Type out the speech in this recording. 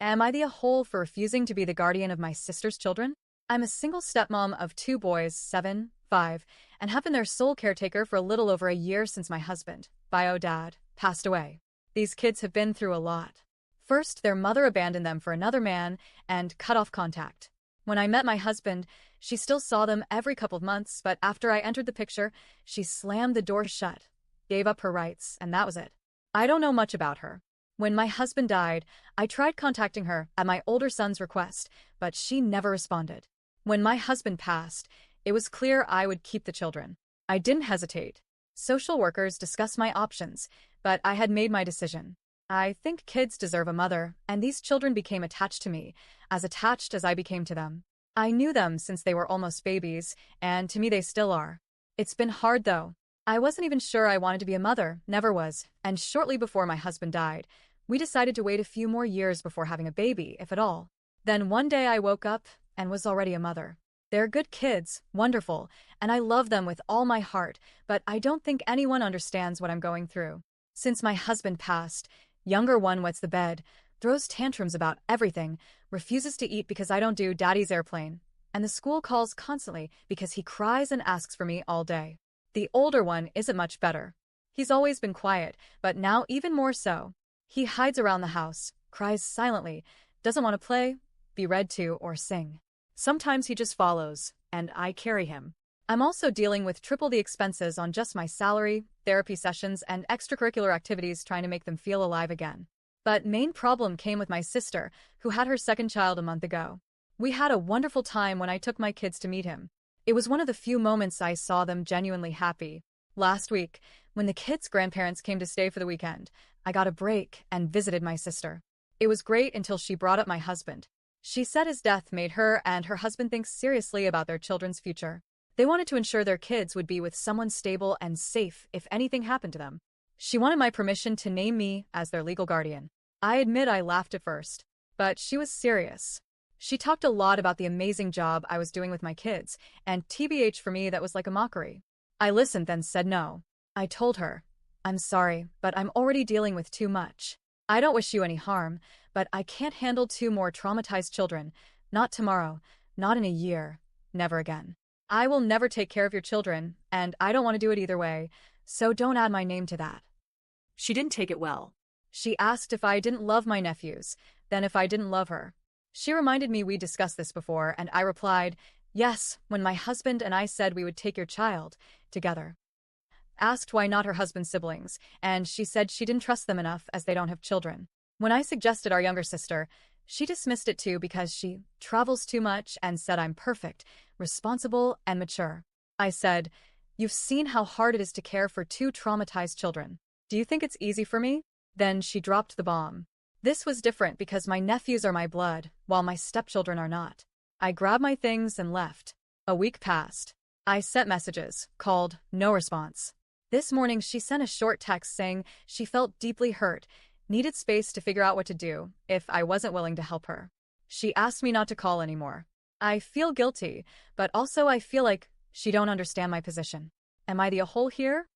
Am I the a hole for refusing to be the guardian of my sister's children? I'm a single stepmom of two boys, 7, 5, and have been their sole caretaker for a little over a year since my husband, bio dad, passed away. These kids have been through a lot. First, their mother abandoned them for another man and cut off contact. When I met my husband, she still saw them every couple of months, but after I entered the picture, she slammed the door shut, gave up her rights, and that was it. I don't know much about her. When my husband died, I tried contacting her at my older son's request, but she never responded. When my husband passed, it was clear I would keep the children. I didn't hesitate. Social workers discussed my options, but I had made my decision. I think kids deserve a mother, and these children became attached to me, as attached as I became to them. I knew them since they were almost babies, and to me they still are. It's been hard though. I wasn't even sure I wanted to be a mother, never was, and shortly before my husband died, we decided to wait a few more years before having a baby, if at all. Then one day I woke up and was already a mother. They're good kids, wonderful, and I love them with all my heart, but I don't think anyone understands what I'm going through. Since my husband passed, younger one wets the bed, throws tantrums about everything, refuses to eat because I don't do daddy's airplane, and the school calls constantly because he cries and asks for me all day. The older one isn't much better. He's always been quiet, but now even more so. He hides around the house, cries silently, doesn't want to play, be read to, or sing. Sometimes he just follows, and I carry him. I'm also dealing with triple the expenses on just my salary, therapy sessions, and extracurricular activities trying to make them feel alive again. But main problem came with my sister, who had her second child a month ago. We had a wonderful time when I took my kids to meet him. It was one of the few moments I saw them genuinely happy. Last week, when the kids' grandparents came to stay for the weekend, I got a break and visited my sister. It was great until she brought up my husband. She said his death made her and her husband think seriously about their children's future. They wanted to ensure their kids would be with someone stable and safe if anything happened to them. She wanted my permission to name me as their legal guardian. I admit I laughed at first, but she was serious. She talked a lot about the amazing job I was doing with my kids, and TBH for me that was like a mockery. I listened then said no. I told her, I'm sorry, but I'm already dealing with too much. I don't wish you any harm, but I can't handle 2 more traumatized children. Not tomorrow, not in a year, never again. I will never take care of your children, and I don't want to do it either way, so don't add my name to that. She didn't take it well. She asked if I didn't love my nephews, then if I didn't love her. She reminded me we discussed this before, and I replied, yes, when my husband and I said we would take your child, together. Asked why not her husband's siblings, and she said she didn't trust them enough as they don't have children. When I suggested our younger sister, she dismissed it too because she travels too much and said I'm perfect, responsible, and mature. I said, you've seen how hard it is to care for 2 traumatized children. Do you think it's easy for me? Then she dropped the bomb. This was different because my nephews are my blood, while my stepchildren are not. I grabbed my things and left. A week passed. I sent messages, called, no response. This morning she sent a short text saying she felt deeply hurt, needed space to figure out what to do, if I wasn't willing to help her. She asked me not to call anymore. I feel guilty, but also I feel like she don't understand my position. Am I the a hole here?